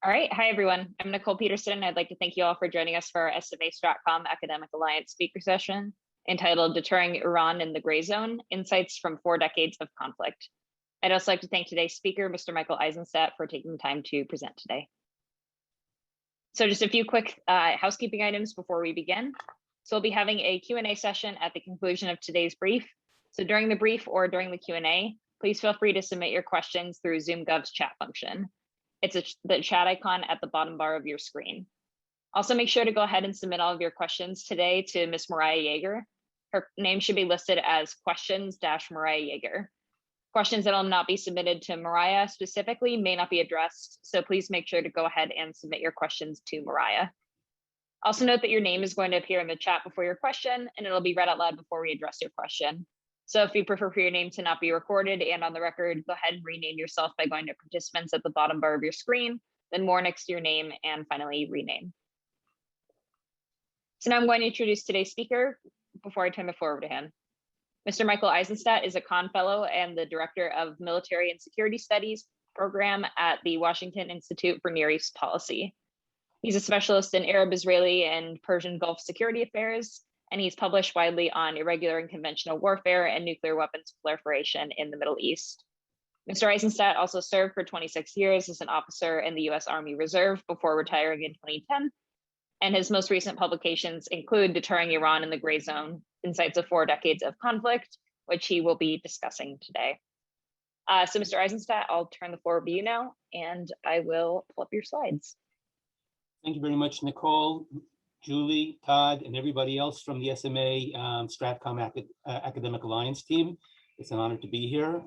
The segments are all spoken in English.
All right. Hi, everyone. I'm Nicole Peterson. I'd like to thank you all for joining us for our SMA Stratcom Academic Alliance speaker session entitled Deterring Iran in the Gray Zone, Insights from 4 Decades of Conflict. I'd also like to thank today's speaker, Mr. Michael Eisenstadt, for taking the time to present today. So just a few quick housekeeping items before we begin. So we'll be having a Q&A session at the conclusion of today's brief. So during the brief or during the Q&A, please feel free to submit your questions through ZoomGov's chat function. It's the chat icon at the bottom bar of your screen. Also, make sure to go ahead and submit all of your questions today to Ms. Mariah Yeager. Her name should be listed as questions-Mariah Yeager. Questions that will not be submitted to Mariah specifically may not be addressed, so please make sure to go ahead and submit your questions to Mariah. Also note that your name is going to appear in the chat before your question, and it'll be read out loud before we address your question. So if you prefer for your name to not be recorded and on the record, go ahead and rename yourself by going to participants at the bottom bar of your screen, then more next to your name, and finally rename. So now I'm going to introduce today's speaker before I turn the floor over to him. Mr. Michael Eisenstadt is a Kahn Fellow and the Director of Military and Security Studies program at the Washington Institute for Near East Policy. He's a specialist in Arab, Israeli, and Persian Gulf security affairs, and he's published widely on irregular and conventional warfare and nuclear weapons proliferation in the Middle East. Mr. Eisenstadt also served for 26 years as an officer in the U.S. Army Reserve before retiring in 2010, and his most recent publications include Deterring Iran in the Gray Zone, Insights of 4 Decades of Conflict, which he will be discussing today. So Mr. Eisenstadt, I'll turn the floor over to you now, and I will pull up your slides. Thank you very much, Nicole, Julie, Todd, and everybody else from the SMA Stratcom Academic Alliance team. It's an honor to be here.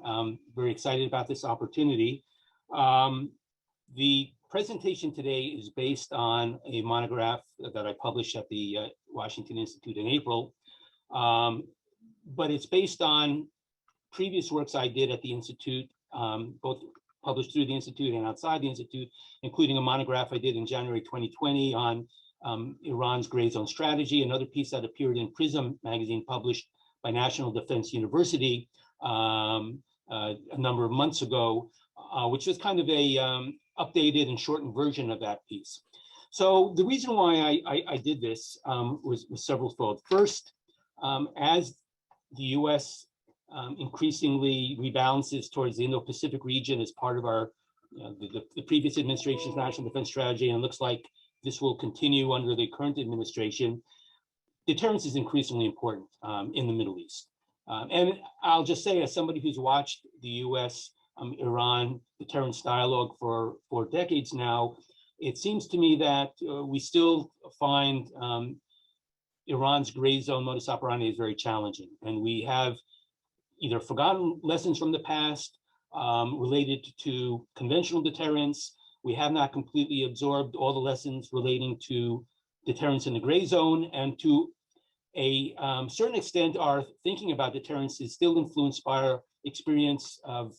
Very excited about this opportunity. The presentation today is based on a monograph that I published at the Washington Institute in April, but it's based on previous works I did at the Institute, both published through the Institute and outside the Institute, including a monograph I did in January 2020 on Iran's Gray Zone Strategy, another piece that appeared in Prism magazine published by National Defense University a number of months ago, which was kind of a updated and shortened version of that piece. So the reason why I did this was several-fold. First, as the U.S. Increasingly rebalances towards the Indo-Pacific region as part of our the previous administration's national defense strategy, and it looks like this will continue under the current administration, deterrence is increasingly important in the Middle East. And I'll just say, as somebody who's watched the U.S. Iran deterrence dialogue for decades now, it seems to me that we still find Iran's gray zone modus operandi is very challenging. And we have either forgotten lessons from the past related to conventional deterrence. We have not completely absorbed all the lessons relating to deterrence in the gray zone, and to a certain extent, our thinking about deterrence is still influenced by our experience of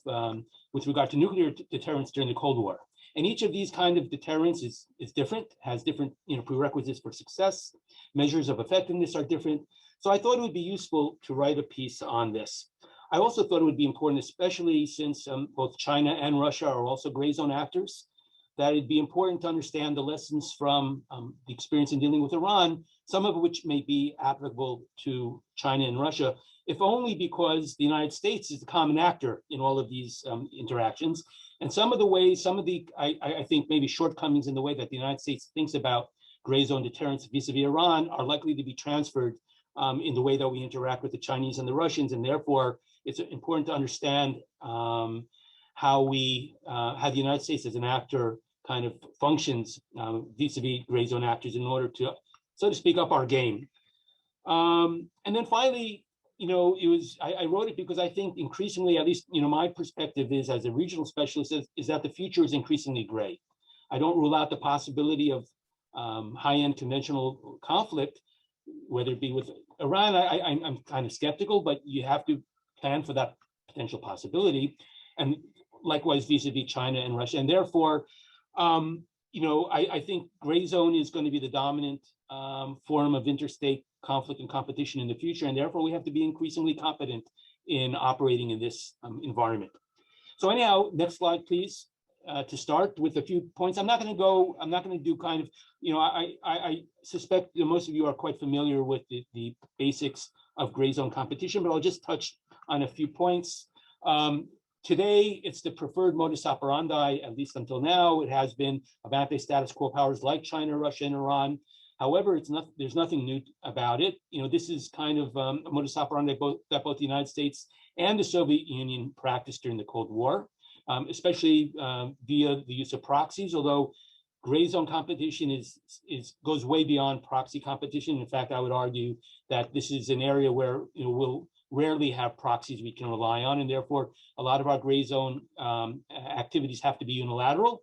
with regard to nuclear deterrence during the Cold War. And each of these kind of deterrence is different, has different prerequisites for success. Measures of effectiveness are different. So I thought it would be useful to write a piece on this. I also thought it would be important, especially since both China and Russia are also gray zone actors, that it'd be important to understand the lessons from the experience in dealing with Iran, some of which may be applicable to China and Russia, if only because the United States is the common actor in all of these interactions. And some of the ways, I think maybe shortcomings in the way that the United States thinks about gray zone deterrence vis-a-vis Iran are likely to be transferred in the way that we interact with the Chinese and the Russians. And therefore, it's important to understand how the United States as an actor kind of functions vis-a-vis gray zone actors in order to, so to speak, up our game. And then finally, I wrote it because I think increasingly, at least, my perspective is as a regional specialist is that the future is increasingly gray. I don't rule out the possibility of high-end conventional conflict, whether it be with Iran. I'm kind of skeptical, but you have to plan for that potential possibility. And likewise, vis-a-vis China and Russia. And therefore, I think gray zone is going to be the dominant form of interstate conflict and competition in the future, and therefore we have to be increasingly competent in operating in this environment. So anyhow, next slide, please. to start with a few points. I'm not going to do kind of, I suspect that most of you are quite familiar with the basics of gray zone competition, but I'll just touch on a few points. Today, it's the preferred modus operandi, at least until now. It has been of anti-status quo powers like China, Russia, and Iran. However, there's nothing new about it. This is kind of a modus operandi that both the United States and the Soviet Union practiced during the Cold War, especially via the use of proxies, although gray zone competition goes way beyond proxy competition. In fact, I would argue that this is an area where we'll rarely have proxies we can rely on, and therefore a lot of our gray zone activities have to be unilateral,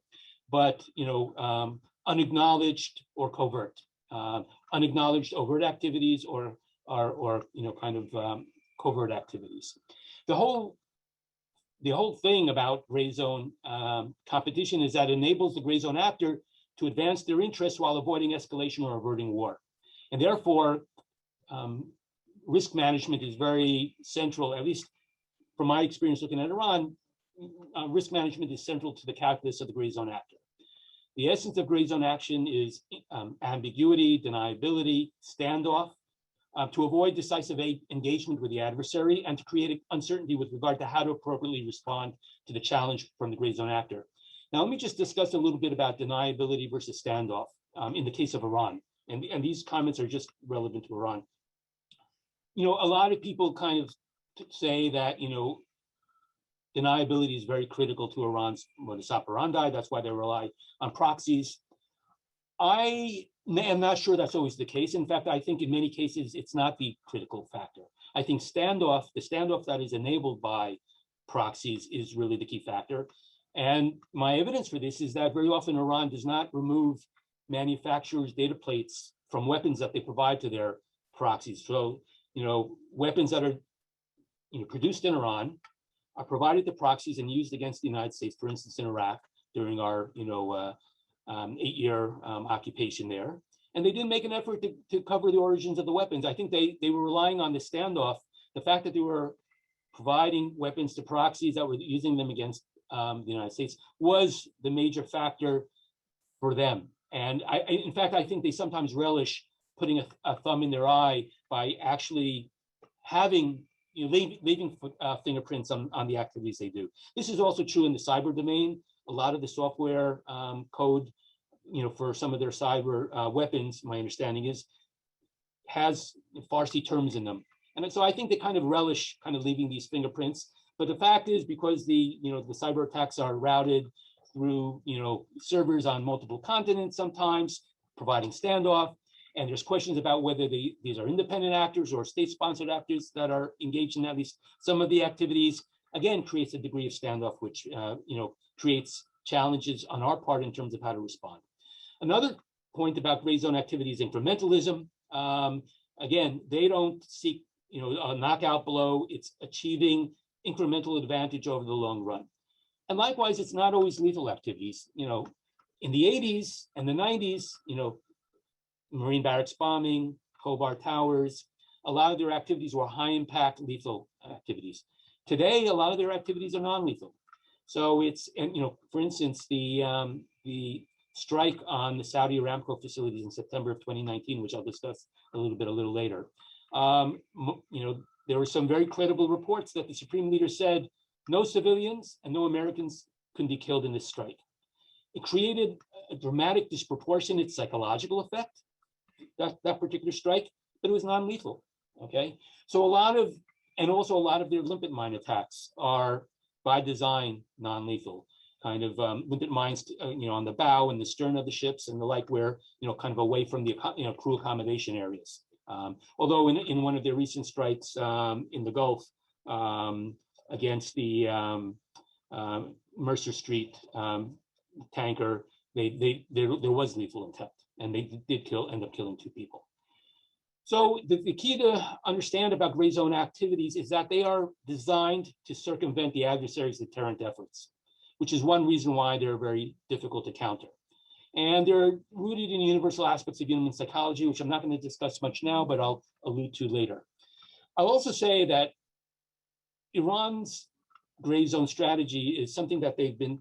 but unacknowledged or covert. Unacknowledged overt activities or kind of covert activities. The whole thing about gray zone competition is that it enables the gray zone actor to advance their interests while avoiding escalation or averting war. And therefore, risk management is very central, at least from my experience looking at Iran. Risk management is central to the calculus of the gray zone actor. The essence of gray zone action is ambiguity, deniability, standoff, to avoid decisive engagement with the adversary and to create uncertainty with regard to how to appropriately respond to the challenge from the gray zone actor. Now, let me just discuss a little bit about deniability versus standoff in the case of Iran. And these comments are just relevant to Iran. A lot of people kind of say that, deniability is very critical to Iran's modus operandi. That's why they rely on proxies. I am not sure that's always the case. In fact, I think in many cases, it's not the critical factor. I think the standoff that is enabled by proxies is really the key factor. And my evidence for this is that very often Iran does not remove manufacturers' data plates from weapons that they provide to their proxies. So, weapons that are produced in Iran are provided to proxies and used against the United States, for instance, in Iraq during our 8-year occupation there. And they didn't make an effort to cover the origins of the weapons. I think they were relying on the standoff, the fact that they were providing weapons to proxies that were using them against the United States was the major factor for them. And in fact, I think they sometimes relish putting a thumb in their eye by actually having leaving fingerprints on the activities they do. This is also true in the cyber domain. A lot of the software code, for some of their cyber weapons, my understanding has Farsi terms in them. And so I think they kind of relish leaving these fingerprints. But the fact is, because the cyber attacks are routed through, servers on multiple continents sometimes, providing standoff, and there's questions about whether these are independent actors or state-sponsored actors that are engaged in at least some of the activities, again, creates a degree of standoff, which creates challenges on our part in terms of how to respond. Another point about gray zone activity is incrementalism. Again, they don't seek a knockout blow. It's achieving incremental advantage over the long run. And likewise, it's not always lethal activities. In the 80s and the 90s, Marine barracks bombing, Khobar towers, a lot of their activities were high impact lethal activities. Today, a lot of their activities are non-lethal. So it's, for instance, the strike on the Saudi Aramco facilities in September of 2019, which I'll discuss a little later. There were some very credible reports that the Supreme Leader said no civilians and no Americans can be killed in this strike. It created a dramatic disproportionate psychological effect, that particular strike, but it was non-lethal, okay? So a lot of their limpet mine attacks are by design non-lethal, kind of limpet mines, on the bow and the stern of the ships and the like, where, kind of away from the, crew accommodation areas. Although in one of their recent strikes in the Gulf against the Mercer Street tanker, there was lethal intent, and they did end up killing 2 people. So the key to understand about gray zone activities is that they are designed to circumvent the adversary's deterrent efforts, which is one reason why they're very difficult to counter. And they're rooted in universal aspects of human psychology, which I'm not going to discuss much now, but I'll allude to later. I'll also say that Iran's gray zone strategy is something that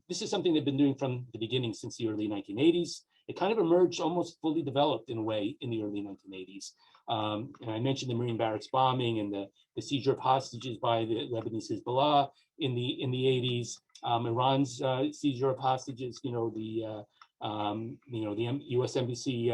this is something they've been doing from the beginning, since the early 1980s. It kind of emerged almost fully developed in a way in the early 1980s. And I mentioned the Marine barracks bombing and the seizure of hostages by the Lebanese Hezbollah in the 80s. Iran's seizure of hostages, the U.S. Embassy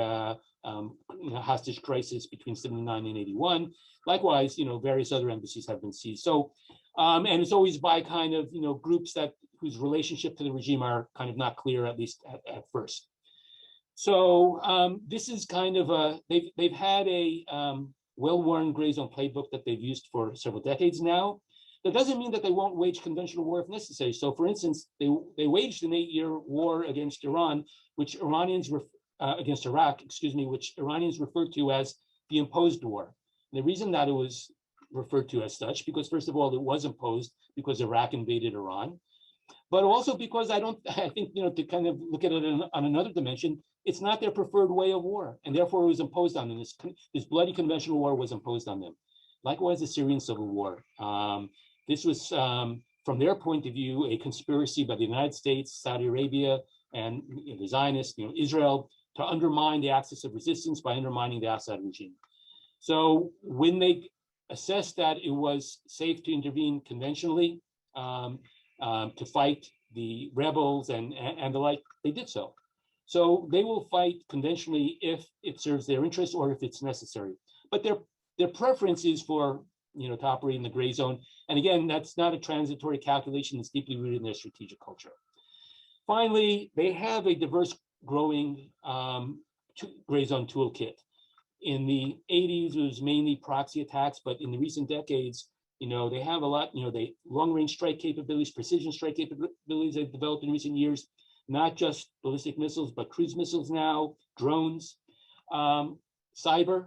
hostage crisis between 79 and 81. Likewise, various other embassies have been seized. So, and it's always by kind of, groups whose relationship to the regime are kind of not clear, at least at first. So this is kind of they've had a well-worn gray zone playbook that they've used for several decades now. That doesn't mean that they won't wage conventional war if necessary. So, for instance, they waged an 8-year war against Iran, which against Iraq, which Iranians referred to as the imposed war. And the reason that it was referred to as such, because first of all, it was imposed because Iraq invaded Iran, but also because I think, to kind of look at it on another dimension, it's not their preferred way of war, and therefore it was imposed on them. This bloody conventional war was imposed on them. Likewise, the Syrian civil war. This was, from their point of view, a conspiracy by the United States, Saudi Arabia, and the Zionists, Israel, to undermine the axis of resistance by undermining the Assad regime. So when they assessed that it was safe to intervene conventionally, to fight the rebels and the like, they did so. So they will fight conventionally if it serves their interests or if it's necessary. But their preference is for, to operate in the gray zone. And again, that's not a transitory calculation. It's deeply rooted in their strategic culture. Finally, they have a diverse, growing gray zone toolkit. In the 80s, it was mainly proxy attacks, but in the recent decades, they have a lot, they long-range strike capabilities, precision strike capabilities they've developed in recent years, not just ballistic missiles, but cruise missiles now, drones, cyber,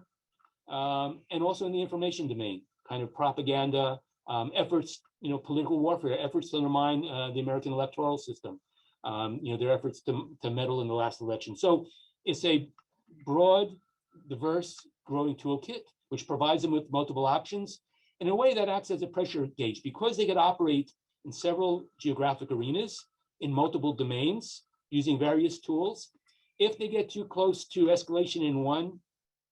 and also in the information domain, kind of propaganda, efforts, political warfare, efforts to undermine the American electoral system, their efforts to meddle in the last election. So it's a broad, diverse, growing toolkit, which provides them with multiple options in a way that acts as a pressure gauge, because they could operate in several geographic arenas in multiple domains using various tools. If they get too close to escalation in one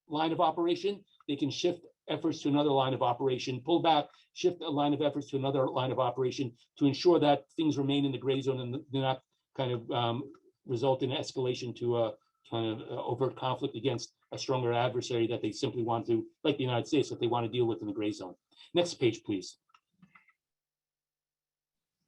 line of operation, they can shift efforts to another line of operation, pull back, shift a line of efforts to another line of operation to ensure that things remain in the gray zone and do not kind of result in escalation to a kind of overt conflict against a stronger adversary that they simply want to, like the United States, that they want to deal with in the gray zone. Next page, please.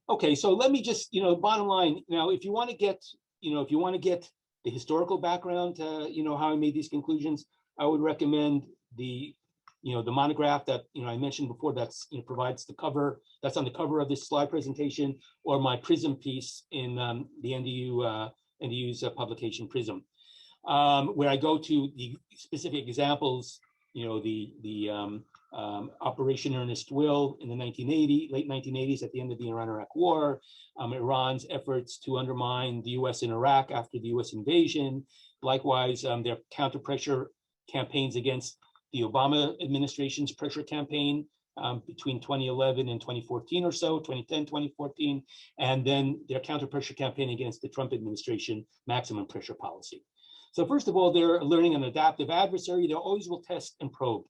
Okay, so let me just, bottom line, now, if you want to get, the historical background to, how I made these conclusions, I would recommend the monograph that, I mentioned before, that's, provides the cover, that's on the cover of this slide presentation, or my PRISM piece in the NDU's publication PRISM, where I go to the specific examples, the Operation Earnest Will in the late 1980s, at the end of the Iran-Iraq War, Iran's efforts to undermine the US in Iraq after the US invasion, likewise, their counter-pressure campaigns against the Obama administration's pressure campaign between 2011 and 2014 or so, 2010, 2014, and then their counter-pressure campaign against the Trump administration maximum pressure policy. So first of all, they're learning an adaptive adversary. They always will test and probe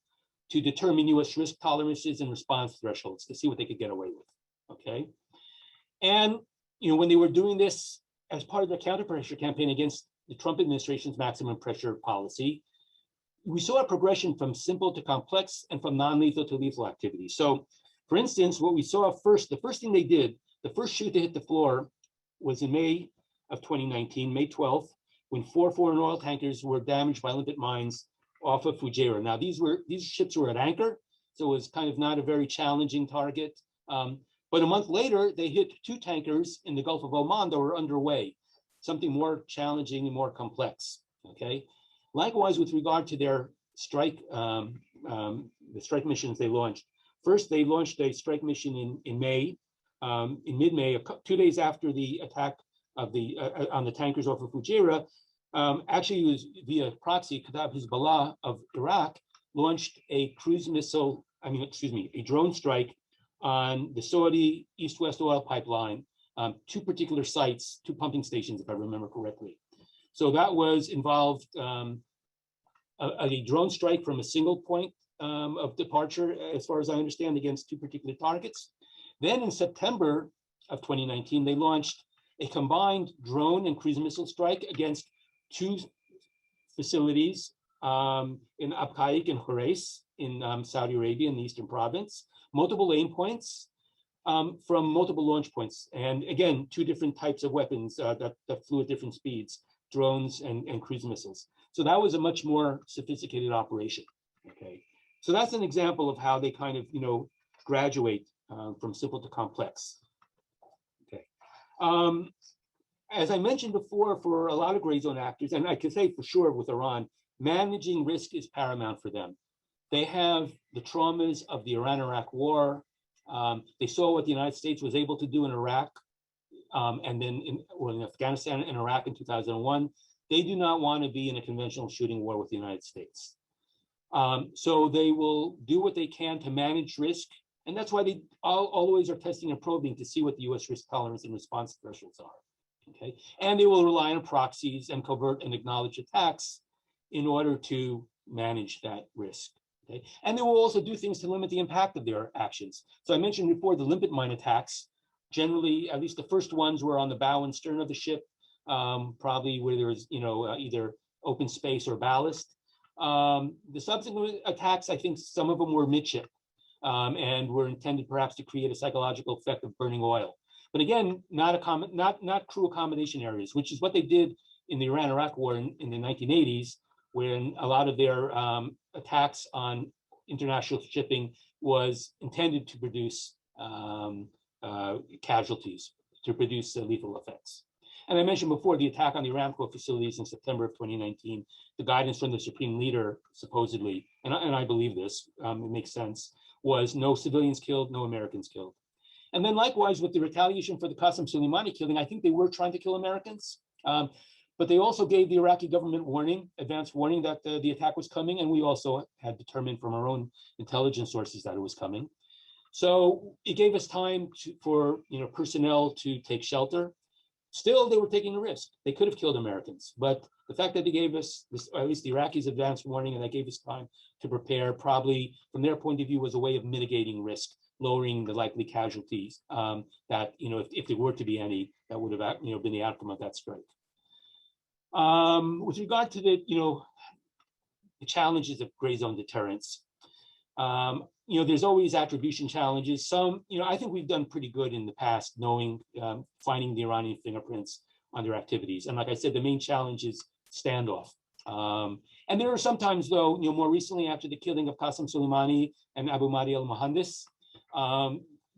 to determine US risk tolerances and response thresholds to see what they could get away with, okay? And, when they were doing this as part of their counter-pressure campaign against the Trump administration's maximum pressure policy, we saw a progression from simple to complex and from non-lethal to lethal activities. So, for instance, what we saw first, the first thing they did, the first shoe to hit the floor was in May of 2019, May 12th, when 4 foreign oil tankers were damaged by limpet mines off of Fujairah. Now, these ships were at anchor, so it was kind of not a very challenging target. But a month later, they hit 2 tankers in the Gulf of Oman that were underway, something more challenging and more complex, okay? Likewise, with regard to their strike, the strike missions they launched. First, they launched a strike mission in May, in mid-May, 2 days after the attack of on the tankers off of Fujairah. Actually, it was via proxy. Kataib Hezbollah of Iraq launched a a drone strike on the Saudi East-West oil pipeline, two particular sites, two pumping stations, if I remember correctly. So that was involved a drone strike from a single point of departure, as far as I understand, against two particular targets. Then in September of 2019, they launched a combined drone and cruise missile strike against two facilities in Abqaiq and Khurais in Saudi Arabia in the Eastern Province, multiple aim points from multiple launch points. And again, two different types of weapons that flew at different speeds, drones and cruise missiles. So that was a much more sophisticated operation, okay? So that's an example of how they kind of, graduate from simple to complex, okay? As I mentioned before, for a lot of gray zone actors, and I can say for sure with Iran, managing risk is paramount for them. They have the traumas of the Iran-Iraq war. They saw what the United States was able to do in Iraq, and then in Afghanistan and Iraq in 2001. They do not want to be in a conventional shooting war with the United States. So they will do what they can to manage risk. And that's why they always are testing and probing to see what the US risk tolerance and response thresholds are. Okay, and they will rely on proxies and covert and acknowledged attacks in order to manage that risk. Okay, and they will also do things to limit the impact of their actions. So I mentioned before the limpet mine attacks. Generally, at least the first ones were on the bow and stern of the ship, probably where there was, either open space or ballast. The subsequent attacks, I think some of them were midship and were intended perhaps to create a psychological effect of burning oil. But again, not crew accommodation areas, which is what they did in the Iran-Iraq war in the 1980s, when a lot of their attacks on international shipping was intended to produce casualties, to produce lethal effects. And I mentioned before the attack on the Aramco facilities in September of 2019, the guidance from the supreme leader, supposedly, and I believe this, it makes sense, was no civilians killed, no Americans killed. And then likewise with the retaliation for the Qasem Soleimani killing, I think they were trying to kill Americans, but they also gave the Iraqi government advance warning that the attack was coming, and we also had determined from our own intelligence sources that it was coming. So it gave us time for personnel to take shelter. Still, they were taking a risk. They could have killed Americans, but the fact that they gave us, or at least the Iraqis, advance warning, and that gave us time to prepare, probably from their point of view, was a way of mitigating risk, lowering the likely casualties that, if there were to be any, that would have, been the outcome of that strike. With regard to the challenges of gray zone deterrence, there's always attribution challenges. Some, I think we've done pretty good in the past knowing, finding the Iranian fingerprints on their activities. And like I said, the main challenge is standoff. And there are sometimes, though, more recently after the killing of Qasem Soleimani and Abu Mahdi al-Mohandes,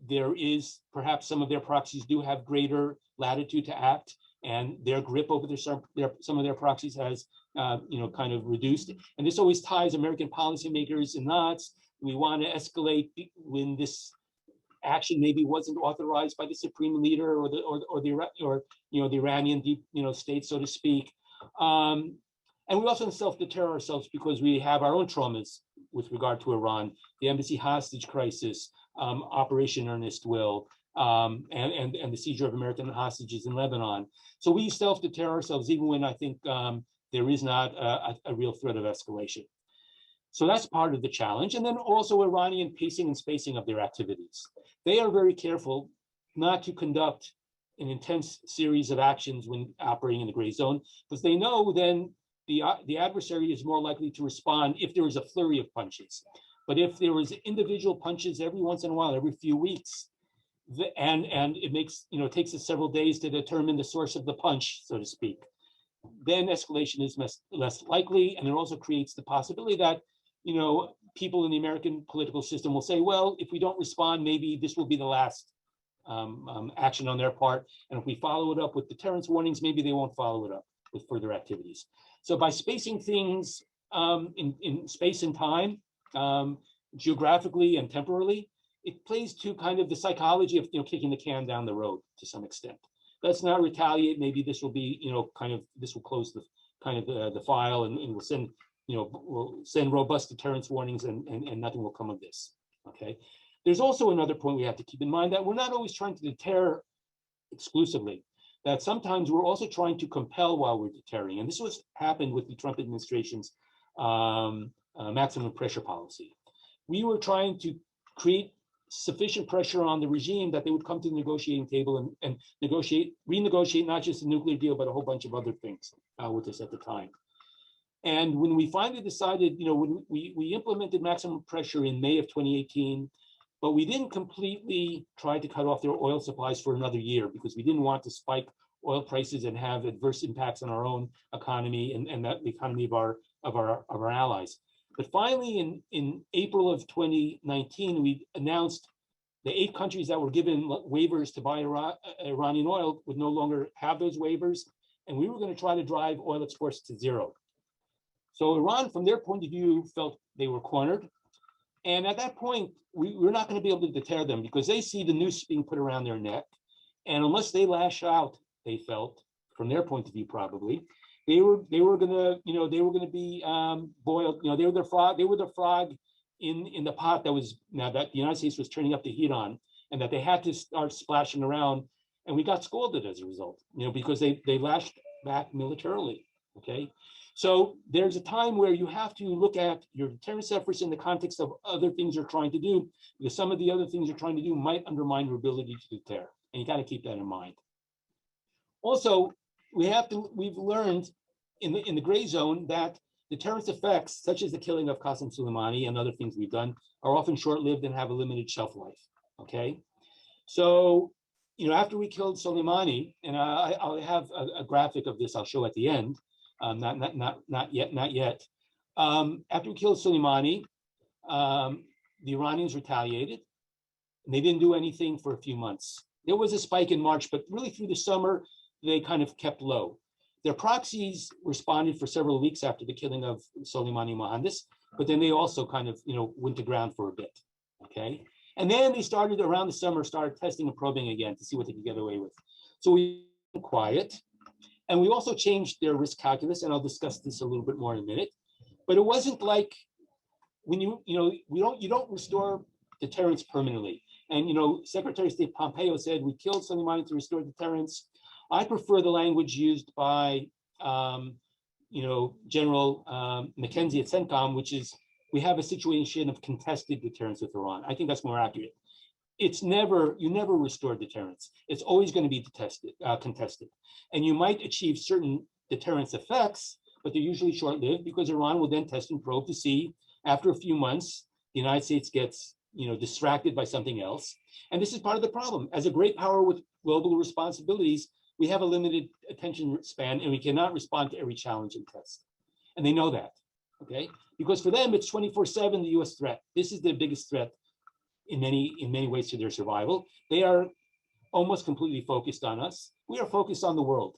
there is perhaps some of their proxies do have greater latitude to act, and their grip over some of their proxies has, kind of reduced. And this always ties American policymakers in knots. We want to escalate when this action maybe wasn't authorized by the supreme leader or the Iranian deep state, so to speak. And we also self-deter ourselves because we have our own traumas with regard to Iran, the embassy hostage crisis, Operation Earnest Will, and the seizure of American hostages in Lebanon. So we self-deter ourselves even when I think there is not a real threat of escalation. So that's part of the challenge. And then also Iranian pacing and spacing of their activities. They are very careful not to conduct an intense series of actions when operating in the gray zone, because they know then the adversary is more likely to respond if there is a flurry of punches. But if there is individual punches every once in a while, every few weeks, and it makes, takes us several days to determine the source of the punch, so to speak, then escalation is less likely. And it also creates the possibility that people in the American political system will say, well, if we don't respond, maybe this will be the last action on their part. And if we follow it up with deterrence warnings, maybe they won't follow it up with further activities. So by spacing things in space and time, geographically and temporally, it plays to kind of the psychology of kicking the can down the road to some extent. Let's not retaliate. Maybe this will be this will close the kind of the file, and we'll send robust deterrence warnings, and nothing will come of this. Okay, There's also another point we have to keep in mind, that we're not always trying to deter exclusively, that sometimes we're also trying to compel while we're deterring. And this was happened with the Trump administration's maximum pressure policy. We were trying to create sufficient pressure on the regime that they would come to the negotiating table and renegotiate not just the nuclear deal, but a whole bunch of other things with us at the time. And when we finally decided, when we implemented maximum pressure in May of 2018, but we didn't completely try to cut off their oil supplies for another year, because we didn't want to spike oil prices and have adverse impacts on our own economy and that the economy of our allies. But finally, in April of 2019, we announced the 8 countries that were given waivers to buy Iranian oil would no longer have those waivers, and we were going to try to drive oil exports to zero. So Iran, from their point of view, felt they were cornered. And at that point, we're not going to be able to deter them, because they see the noose being put around their neck. And unless they lash out, they felt, from their point of view, probably, they were going to be boiled. They were the frog in the pot that the United States was turning up the heat on, and that they had to start splashing around. And we got scolded as a result, because they lashed back militarily. Okay. So there's a time where you have to look at your deterrence efforts in the context of other things you're trying to do, because some of the other things you're trying to do might undermine your ability to deter, and you got to keep that in mind. Also, we've learned in the gray zone that deterrence effects, such as the killing of Qasem Soleimani and other things we've done, are often short-lived and have a limited shelf life. Okay, so after we killed Soleimani, and I'll have a graphic of this I'll show at the end. Not yet. After we killed Soleimani, the Iranians retaliated, and they didn't do anything for a few months. There was a spike in March, but really through the summer, they kind of kept low. Their proxies responded for several weeks after the killing of Soleimani Mohandas, but then they also kind of, went to ground for a bit. Okay, and then they started around the summer, started testing and probing again to see what they could get away with. So we went quiet. And we also changed their risk calculus, and I'll discuss this a little bit more in a minute. But it wasn't like when you don't restore deterrence permanently. And Secretary of State Pompeo said we killed Soleimani to restore deterrence. I prefer the language used by General McKenzie at CENTCOM, which is we have a situation of contested deterrence with Iran. I think that's more accurate. You never restore deterrence. It's always going to be contested. And you might achieve certain deterrence effects, but they're usually short-lived, because Iran will then test and probe to see, after a few months, the United States gets distracted by something else. And this is part of the problem. As a great power with global responsibilities, we have a limited attention span, and we cannot respond to every challenge and test. And they know that, okay? Because for them, it's 24/7 the US threat. This is the biggest threat in many ways to their survival. They are almost completely focused on us. We are focused on the world.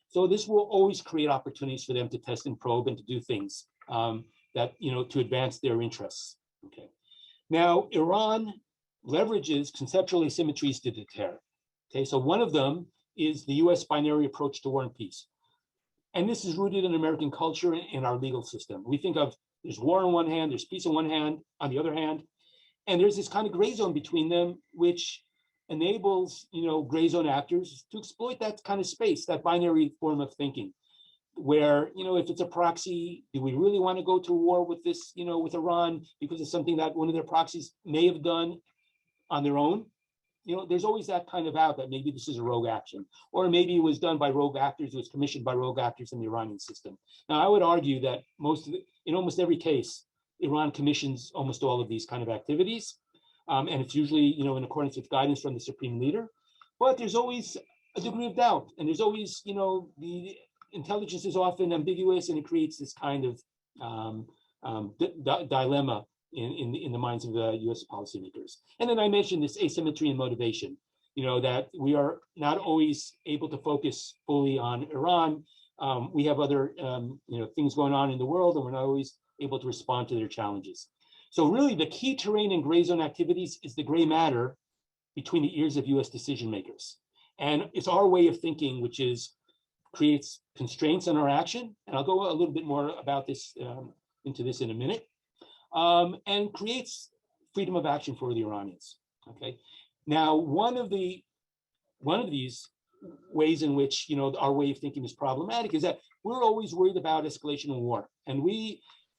So this will always create opportunities for them to test and probe and to do things to advance their interests. Okay. Now, Iran leverages conceptual asymmetries to deter. Okay, so one of them is the US binary approach to war and peace. And this is rooted in American culture and our legal system. We think of there's war on one hand, there's peace on one hand, on the other hand. And there's this kind of gray zone between them, which enables, gray zone actors to exploit that kind of space, that binary form of thinking, where, if it's a proxy, do we really want to go to war with this, with Iran, because it's something that one of their proxies may have done on their own? There's always that kind of out that maybe this is a rogue action, or maybe it was done by rogue actors, it was commissioned by rogue actors in the Iranian system. Now, I would argue that in almost every case, Iran commissions almost all of these kind of activities. And it's usually, in accordance with guidance from the supreme leader. But there's always a degree of doubt. And there's always, the intelligence is often ambiguous, and it creates this kind of dilemma in the minds of the US policymakers. And then I mentioned this asymmetry in motivation, that we are not always able to focus fully on Iran. We have other, things going on in the world, and we're not always able to respond to their challenges. So really the key terrain in gray zone activities is the gray matter between the ears of US decision makers. And it's our way of thinking, which creates constraints on our action. And I'll go a little bit more about this into this in a minute. And creates freedom of action for the Iranians. Okay. Now, one of these ways in which, our way of thinking is problematic is that we're always worried about escalation of war. And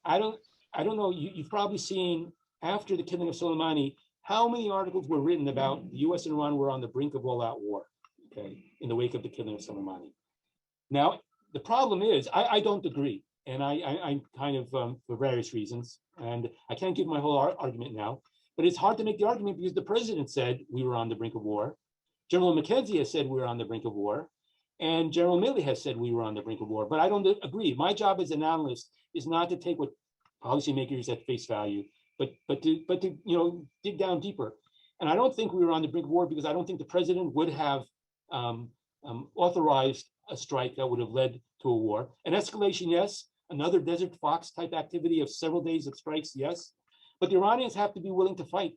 I don't know, you've probably seen after the killing of Soleimani, how many articles were written about the US and Iran were on the brink of all-out war, okay, in the wake of the killing of Soleimani. Now, the problem is, I don't agree. And I'm kind of, for various reasons, and I can't give my whole argument now, but it's hard to make the argument because the president said we were on the brink of war. General McKenzie has said we were on the brink of war, and General Milley has said we were on the brink of war, but I don't agree. My job as an analyst is not to take what policymakers at face value, but to dig down deeper. And I don't think we were on the brink of war because I don't think the president would have authorized a strike that would have led to a war. An escalation, yes. Another Desert Fox type activity of several days of strikes, yes. But the Iranians have to be willing to fight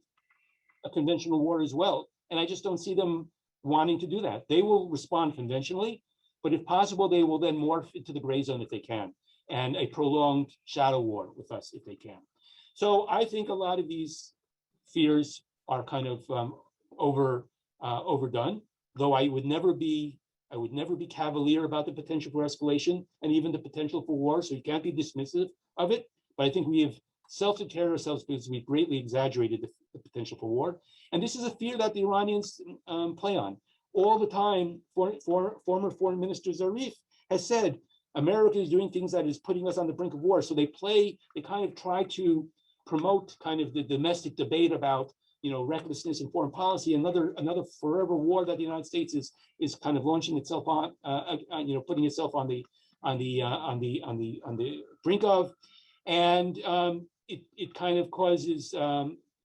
a conventional war as well. And I just don't see them wanting to do that. They will respond conventionally, but if possible, they will then morph into the gray zone if they can, and a prolonged shadow war with us if they can. So I think a lot of these fears are kind of overdone, though I would never be cavalier about the potential for escalation and even the potential for war. So you can't be dismissive of it. But I think we have self-deterred ourselves because we've greatly exaggerated the potential for war. And this is a fear that the Iranians play on all the time. Former Foreign Minister Zarif has said America is doing things that is putting us on the brink of war. So they kind of try to promote kind of the domestic debate about recklessness in foreign policy, another forever war that the United States is kind of launching itself on, putting itself on the brink of, and it kind of causes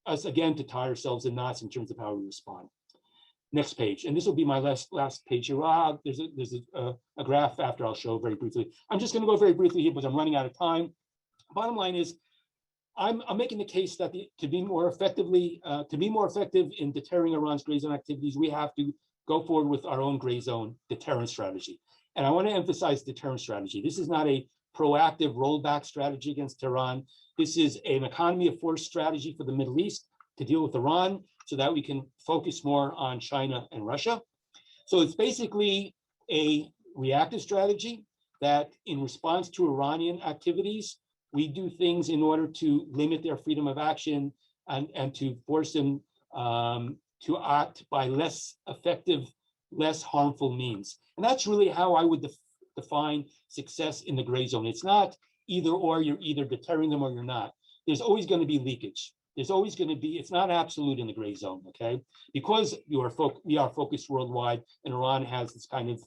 us again to tie ourselves in knots in terms of how we respond. Next page, and this will be my last page here. There's a graph after I'll show very briefly. I'm just going to go very briefly here because I'm running out of time. Bottom line is, I'm making the case that to be more effective in deterring Iran's gray zone activities, we have to go forward with our own gray zone deterrence strategy. And I want to emphasize deterrence strategy. This is not a proactive rollback strategy against Tehran. This is an economy of force strategy for the Middle East to deal with Iran so that we can focus more on China and Russia. So it's basically a reactive strategy that in response to Iranian activities, we do things in order to limit their freedom of action and to force them to act by less effective, less harmful means. And that's really how I would define success in the gray zone. It's not either or, you're either deterring them or you're not. There's always going to be leakage. There's always going to be, it's not absolute in the gray zone, okay? Because we are focused worldwide, and Iran has this kind of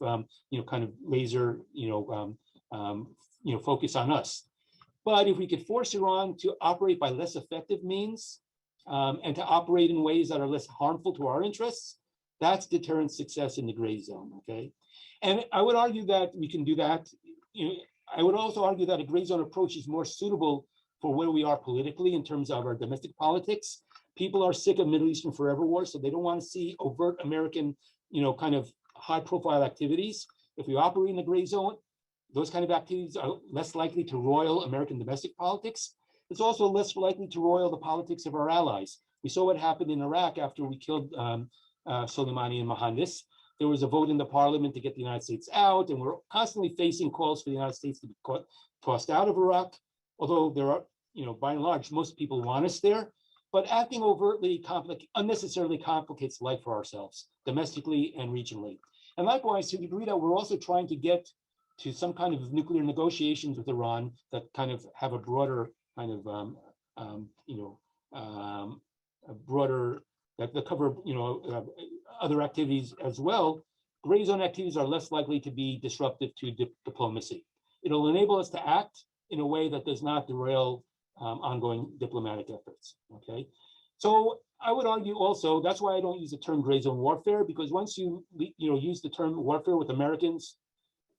laser, focus on us. But if we could force Iran to operate by less effective means and to operate in ways that are less harmful to our interests, that's deterrent success in the gray zone, okay? And I would argue that we can do that. I would also argue that a gray zone approach is more suitable for where we are politically in terms of our domestic politics. People are sick of Middle Eastern forever war, so they don't want to see overt American, kind of high profile activities. If we operate in the gray zone, those kind of activities are less likely to roil American domestic politics. It's also less likely to roil the politics of our allies. We saw what happened in Iraq after we killed Soleimani and Mohandas. There was a vote in the parliament to get the United States out, and we're constantly facing calls for the United States to be tossed out of Iraq, although there are, by and large, most people want us there. But acting overtly unnecessarily complicates life for ourselves, domestically and regionally. And likewise, to the degree that we're also trying to get to some kind of nuclear negotiations with Iran that kind of have a broader kind of, that cover, other activities as well. Gray zone activities are less likely to be disruptive to diplomacy. It'll enable us to act in a way that does not derail ongoing diplomatic efforts, okay? So I would argue also, that's why I don't use the term gray zone warfare, because once you use the term warfare with Americans,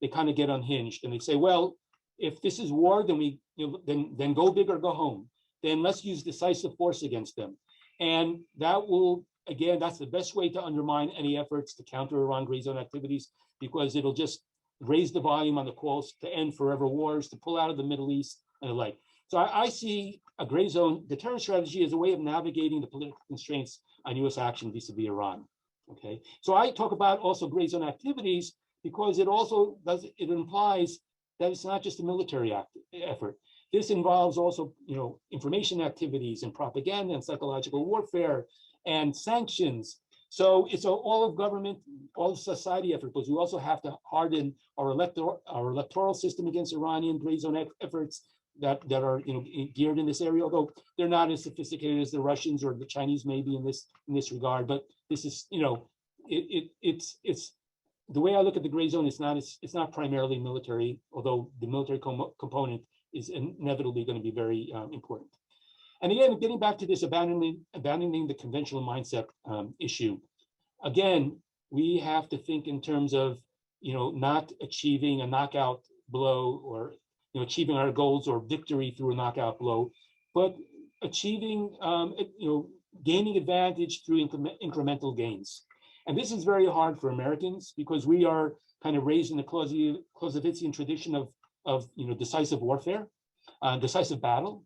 they kind of get unhinged and they say, well, if this is war, then then go big or go home. Then let's use decisive force against them. And that will, again, that's the best way to undermine any efforts to counter Iran gray zone activities, because it'll just raise the volume on the calls to end forever wars, to pull out of the Middle East and the like. So I see a gray zone deterrence strategy is a way of navigating the political constraints on U.S. action vis-a-vis Iran. Okay, so I talk about also gray zone activities because it also it implies that it's not just a military effort. This involves also, information activities and propaganda and psychological warfare and sanctions. So it's all of government, all of society effort, because we also have to harden our electoral system against Iranian gray zone efforts that are geared in this area, although they're not as sophisticated as the Russians or the Chinese may be in this regard. But this is, it's the way I look at the gray zone. It's not primarily military, although the military component is inevitably going to be very important. And again, getting back to this abandoning the conventional mindset issue, again, we have to think in terms of, not achieving a knockout blow or, achieving our goals or victory through a knockout blow, but achieving, gaining advantage through incremental gains. And this is very hard for Americans because we are kind of raised in the Clausewitzian tradition of decisive warfare, decisive battle,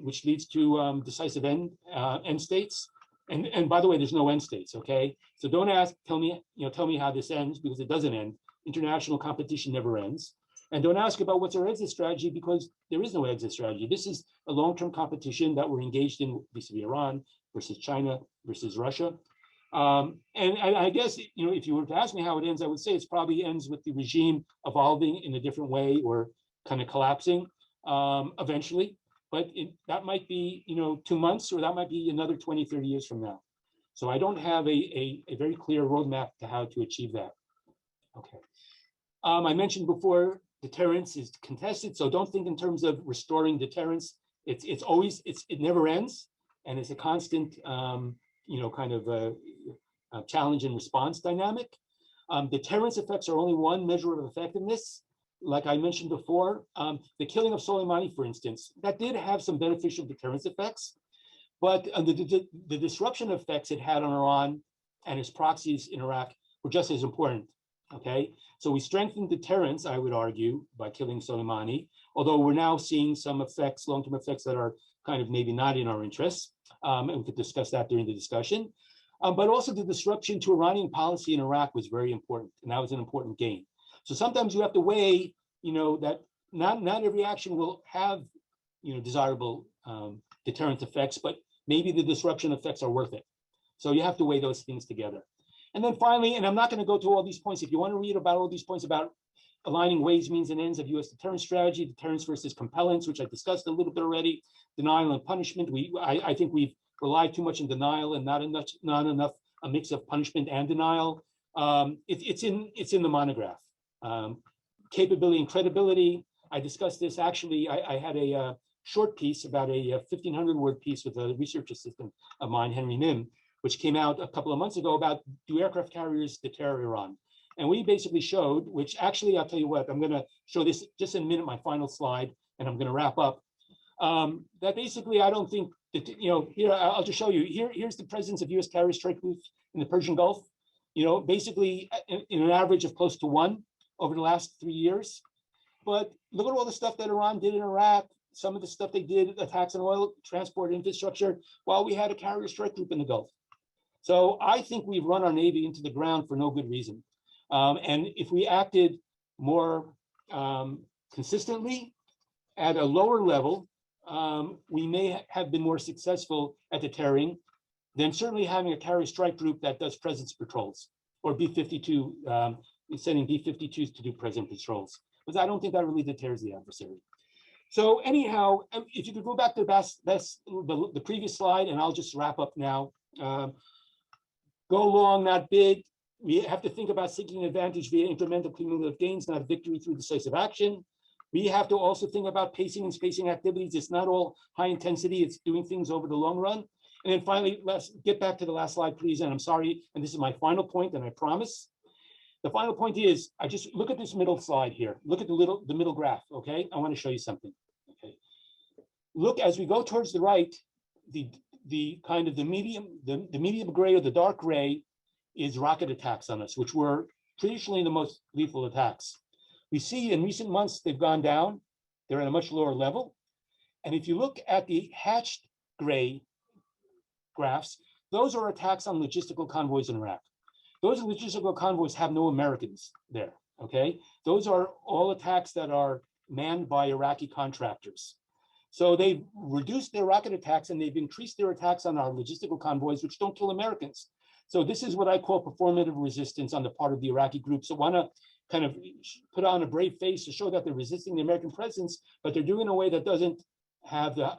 which leads to decisive end states. And by the way, there's no end states, okay? So don't tell me how this ends, because it doesn't end. International competition never ends. And don't ask about what's our exit strategy, because there is no exit strategy. This is a long-term competition that we're engaged in vis-a-vis Iran versus China versus Russia. And I guess, if you were to ask me how it ends, I would say it probably ends with the regime evolving in a different way or kind of collapsing eventually. But that might be, 2 months, or that might be another 20, 30 years from now. So I don't have a very clear roadmap to how to achieve that. Okay. I mentioned before, deterrence is contested. So don't think in terms of restoring deterrence. It never ends. And it's a constant, kind of a challenge and response dynamic. Deterrence effects are only one measure of effectiveness. Like I mentioned before, the killing of Soleimani, for instance, that did have some beneficial deterrence effects, but the disruption effects it had on Iran and its proxies in Iraq were just as important, okay? So we strengthened deterrence, I would argue, by killing Soleimani, although we're now seeing some effects, long-term effects that are kind of maybe not in our interests, and we could discuss that during the discussion. But also the disruption to Iranian policy in Iraq was very important, and that was an important gain. So sometimes you have to weigh, that not every action will have, desirable deterrent effects, but maybe the disruption effects are worth it. So you have to weigh those things together. And then finally, and I'm not going to go to all these points. If you want to read about all these points about aligning ways, means, and ends of U.S. deterrence strategy, deterrence versus compellence, which I discussed a little bit already, denial and punishment. I think we've relied too much on denial and not enough a mix of punishment and denial. It's in the monograph. Capability and credibility. I discussed this actually. I had a short piece about a 1,500-word piece with a research assistant of mine, Henry Nim, which came out a couple of months ago about, do aircraft carriers deter Iran? And we basically showed, which actually, I'll tell you what, I'm going to show this just in a minute, my final slide, and I'm going to wrap up. That basically, I don't think that, here, I'll just show you. Here's the presence of U.S. carrier strike groups in the Persian Gulf, basically in an average of close to 1 over the last 3 years. But look at all the stuff that Iran did in Iraq, some of the stuff they did, attacks on oil transport infrastructure, while we had a carrier strike group in the Gulf. So I think we've run our Navy into the ground for no good reason. And if we acted more consistently at a lower level, we may have been more successful at deterring than certainly having a carrier strike group that does presence patrols, or B-52, sending B-52s to do presence patrols. Because I don't think that really deters the adversary. So anyhow, if you could go back to the previous slide, and I'll just wrap up now. Go long, not big. We have to think about seeking advantage via incremental cumulative gains, not victory through decisive action. We have to also think about pacing and spacing activities. It's not all high intensity, it's doing things over the long run. And then finally, let's get back to the last slide, please. And I'm sorry, and this is my final point, and I promise. The final point is, I just look at this middle slide here. Look at the middle graph, okay? I want to show you something, okay? Look, as we go towards the right, the kind of the medium gray or the dark gray is rocket attacks on us, which were traditionally the most lethal attacks. We see in recent months, they've gone down. They're at a much lower level. And if you look at the hatched gray graphs, those are attacks on logistical convoys in Iraq. Those logistical convoys have no Americans there, okay? Those are all attacks that are manned by Iraqi contractors. So they've reduced their rocket attacks and they've increased their attacks on our logistical convoys, which don't kill Americans. So this is what I call performative resistance on the part of the Iraqi groups that want to kind of put on a brave face to show that they're resisting the American presence, but they're doing it in a way that doesn't have the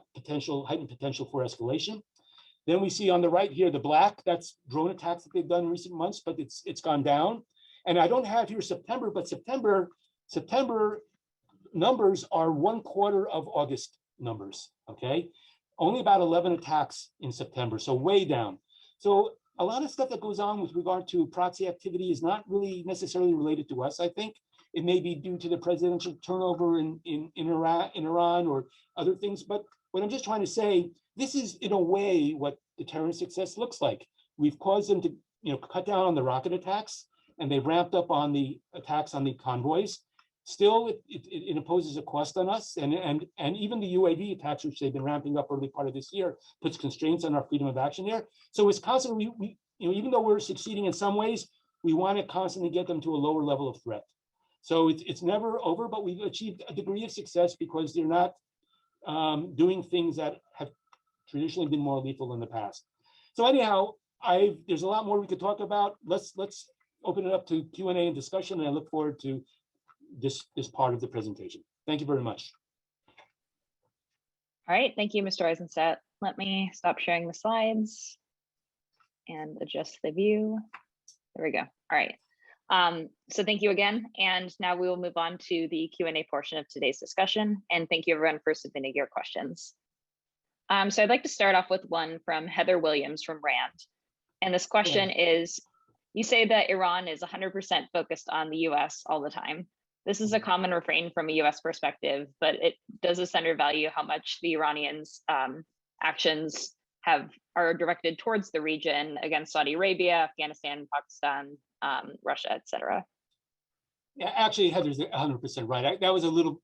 heightened potential for escalation. Then we see on the right here, the black, that's drone attacks that they've done in recent months, but it's gone down. And I don't have here September, but September numbers are 1/4 of August numbers, okay? Only about 11 attacks in September, so way down. So a lot of stuff that goes on with regard to proxy activity is not really necessarily related to us, I think. It may be due to the presidential turnover in Iran or other things, but what I'm just trying to say, this is in a way what deterrent success looks like. We've caused them to cut down on the rocket attacks, and they've ramped up on the attacks on the convoys. Still, it imposes a cost on us, and even the UAV attacks, which they've been ramping up early part of this year, puts constraints on our freedom of action there. So it's constantly, even though we're succeeding in some ways, we want to constantly get them to a lower level of threat. So it's never over, but we've achieved a degree of success because they're not doing things that have traditionally been more lethal in the past. So anyhow, there's a lot more we could talk about. Let's open it up to Q&A and discussion, and I look forward to this part of the presentation. Thank you very much. All right, thank you, Mr. Eisenstadt. Let me stop sharing the slides and adjust the view. There we go. All right. So thank you again. And now we will move on to the Q&A portion of today's discussion. And thank you everyone for submitting your questions. So I'd like to start off with one from Heather Williams from RAND. And this question is, you say that Iran is 100% focused on the US all the time. This is a common refrain from a US perspective, but it does undervalue how much the Iranians' actions are directed towards the region against Saudi Arabia, Afghanistan, Pakistan, Russia, etc. Yeah, actually, Heather's 100% right. That was a little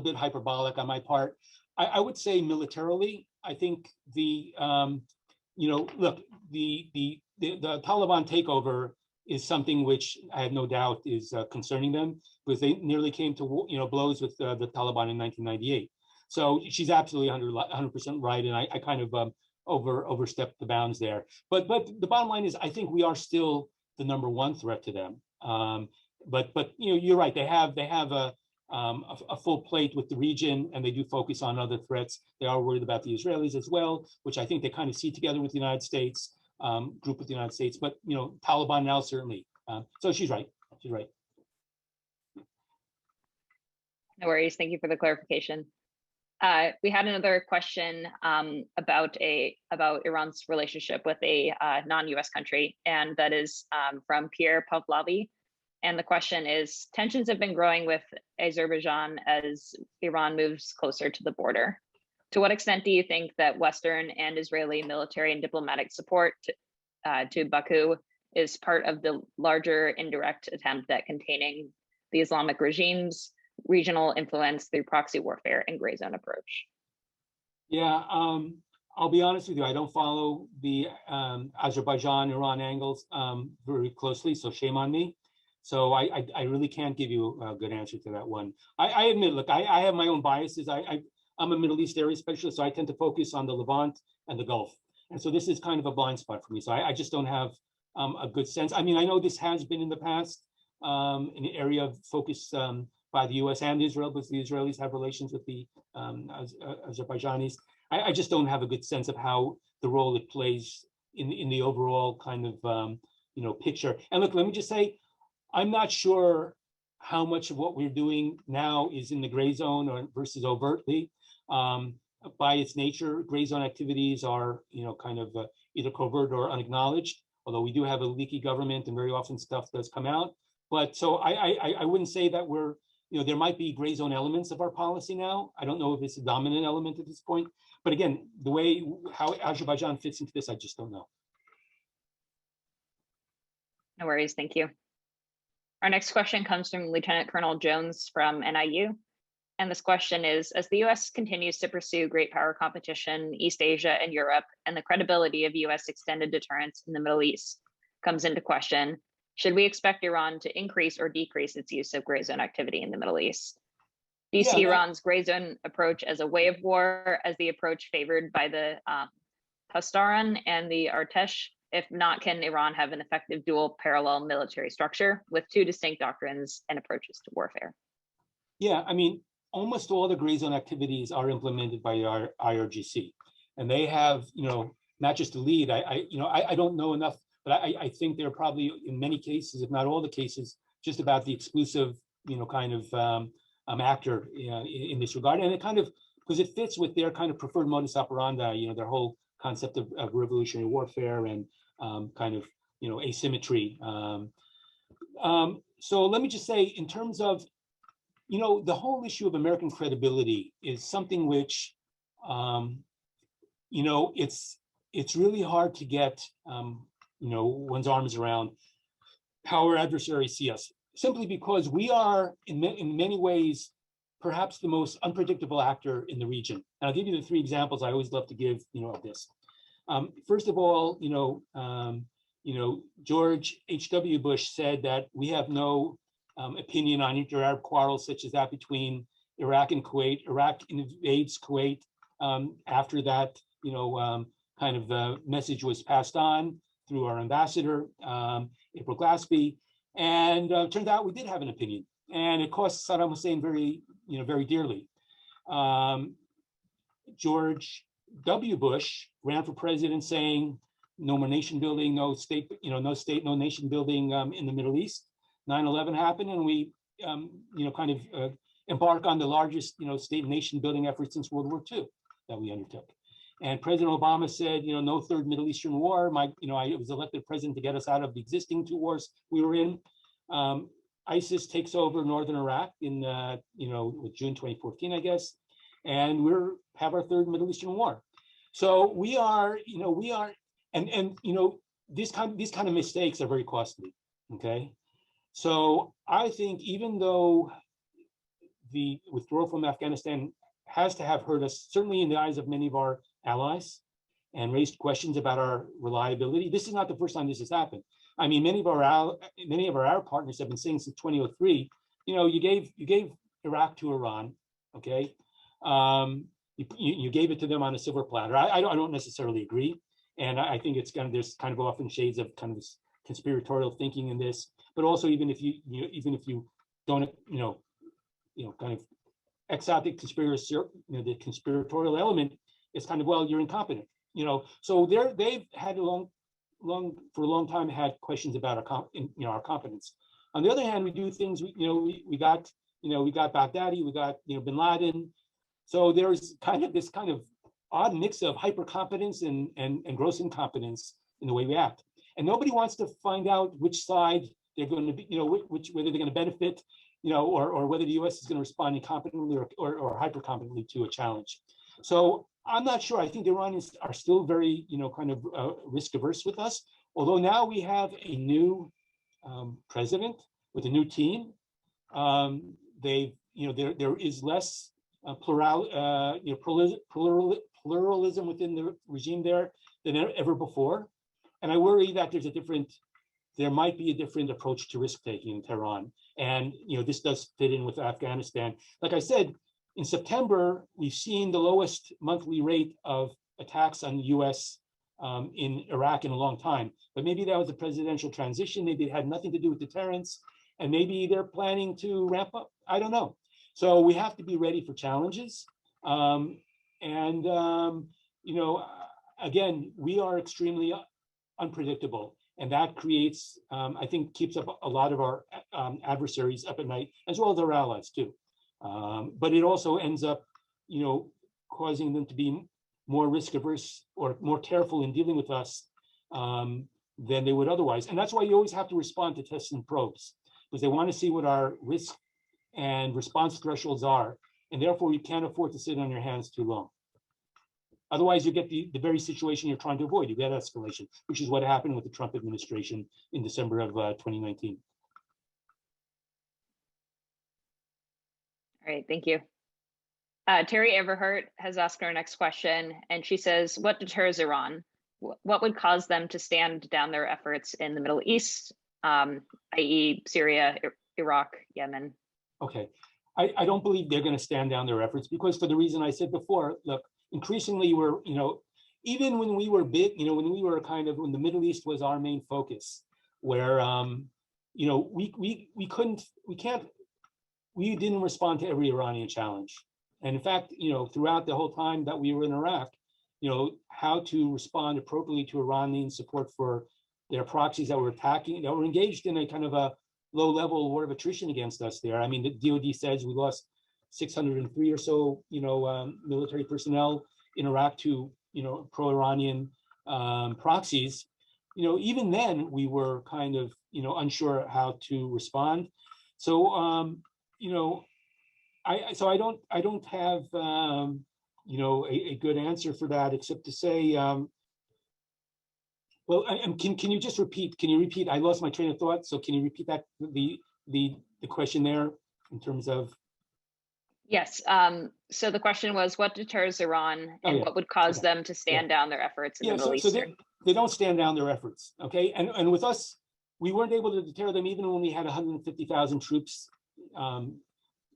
bit hyperbolic on my part. I would say militarily, I think look, the Taliban takeover is something which I have no doubt is concerning them, because they nearly came to blows with the Taliban in 1998. So she's absolutely 100% right, and I kind of overstepped the bounds there. But the bottom line is, I think we are still the #1 threat to them. But you're right. They have a full plate with the region, and they do focus on other threats. They are worried about the Israelis as well, which I think they kind of see together with the United States, group with the United States. But Taliban now certainly. So she's right. She's right. No worries. Thank you for the clarification. We had another question about Iran's relationship with a non-US country, and that is from Pierre Pavlavi. And the question is, tensions have been growing with Azerbaijan as Iran moves closer to the border. To what extent do you think that Western and Israeli military and diplomatic support to Baku is part of the larger indirect attempt at containing the Islamic regime's regional influence through proxy warfare and gray zone approach? Yeah, I'll be honest with you. I don't follow the Azerbaijan-Iran angles very closely, so shame on me. So I really can't give you a good answer to that one. I admit, look, I have my own biases. I'm a Middle East area specialist, so I tend to focus on the Levant and the Gulf. And so this is kind of a blind spot for me. So I just don't have a good sense. I mean, I know this has been in the past an area of focus by the US and Israel, because the Israelis have relations with the Azerbaijanis. I just don't have a good sense of how the role it plays in the overall kind of picture. And look, let me just say, I'm not sure how much of what we're doing now is in the gray zone or versus overtly. By its nature, gray zone activities are, kind of either covert or unacknowledged, although we do have a leaky government and very often stuff does come out. But so I wouldn't say that we're, there might be gray zone elements of our policy now. I don't know if it's a dominant element at this point. But again, how Azerbaijan fits into this, I just don't know. No worries, thank you. Our next question comes from Lieutenant Colonel Jones from NIU. And this question is, as the US continues to pursue great power competition, East Asia and Europe, and the credibility of US extended deterrence in the Middle East comes into question, should we expect Iran to increase or decrease its use of gray zone activity in the Middle East? Do you Yeah, see Iran's gray zone approach as a way of war, as the approach favored by the Pastaran and the Artesh? If not, can Iran have an effective dual parallel military structure with two distinct doctrines and approaches to warfare? yeah. I mean, almost all the gray zone activities are implemented by our IRGC, and they have, not just the lead. I don't know enough, but I think they're probably in many cases, if not all the cases, just about the exclusive, kind of actor in this regard, and it kind of because it fits with their kind of preferred modus operandi, their whole concept of revolutionary warfare and kind of asymmetry. So let me just say, in terms of the whole issue of American credibility is something which it's really hard to get one's arms around how our adversaries see us, simply because we are in many ways perhaps the most unpredictable actor in the region. And I'll give you the three examples I always love to give of this. First of all, George H.W. Bush said that we have no opinion on inter-Arab quarrels such as that between Iraq and Kuwait. Iraq invades Kuwait. After that, kind of message was passed on through our ambassador, April Glaspie, and turned out we did have an opinion, and it cost Saddam Hussein very dearly. George W. Bush ran for president saying no more nation building, no state, no nation building in the Middle East. 9/11 happened, and we, kind of embark on the largest, state and nation building effort since World War II that we undertook. And President Obama said, no third Middle Eastern war. I was elected president to get us out of the existing two wars we were in. ISIS takes over northern Iraq in, with June 2014, I guess, and have our third Middle Eastern war. So we are, and these kind of mistakes are very costly. Okay. So I think even though the withdrawal from Afghanistan has to have hurt us, certainly in the eyes of many of our allies, and raised questions about our reliability, this is not the first time this has happened. I mean, many of our partners have been saying since 2003, you gave Iraq to Iran, okay? You gave it to them on a silver platter. I don't necessarily agree, and I think there's kind of often shades of kind of this conspiratorial thinking in this. But also, even if you don't, kind of X out the conspiratorial element, it's kind of, well, you're incompetent, So they've had for a long time had questions about our competence. On the other hand, we do things. We got Baghdadi, we got Bin Laden. So there's kind of this kind of odd mix of hyper competence and gross incompetence in the way we act. And nobody wants to find out which side they're going to be, whether they're going to benefit, or whether the U.S. is going to respond incompetently or hyper competently to a challenge. So I'm not sure. I think the Iranians are still very, kind of risk averse with us. Although now we have a new president with a new team. There is less pluralism within the regime there than ever before. And I worry that there might be a different approach to risk taking in Tehran. And this does fit in with Afghanistan. Like I said, in September, we've seen the lowest monthly rate of attacks on the U.S. In Iraq in a long time. But maybe that was a presidential transition. Maybe it had nothing to do with deterrence. And maybe they're planning to ramp up. I don't know. So we have to be ready for challenges. Again, we are extremely unpredictable. And that creates, I think, keeps up a lot of our adversaries up at night, as well as our allies too. But it also ends up, causing them to be more risk averse or more careful in dealing with us than they would otherwise. And that's why you always have to respond to tests and probes, because they want to see what our risk and response thresholds are. And therefore, you can't afford to sit on your hands too long. Otherwise, you get the very situation you're trying to avoid. You get escalation, which is what happened with the Trump administration in December of 2019. All right, thank you. Terry Everhart has asked our next question, and she says, what deters Iran? What would cause them to stand down their efforts in the Middle East, i.e. Syria, Iraq, Yemen? Okay. I don't believe they're going to stand down their efforts because for the reason I said before, look, increasingly we're, even when we were big, when we were when the Middle East was our main focus, where, we didn't respond to every Iranian challenge. And in fact, throughout the whole time that we were in Iraq, how to respond appropriately to Iranian support for their proxies that were attacking, that were engaged in a kind of a low level war of attrition against us there. I mean, the DoD says we lost 603 or so, military personnel in Iraq to, pro-Iranian proxies. Even then we were kind of, unsure how to respond. So, I don't have, a good answer for that, except to say, well, can you just repeat? Can you repeat? I lost my train of thought. So can you repeat that the question there in terms of? Yes. So the question was, what deters Iran, and what would cause them to stand down their efforts in the Middle East? So they don't stand down their efforts. Okay, and with us, we weren't able to deter them even when we had 150,000 troops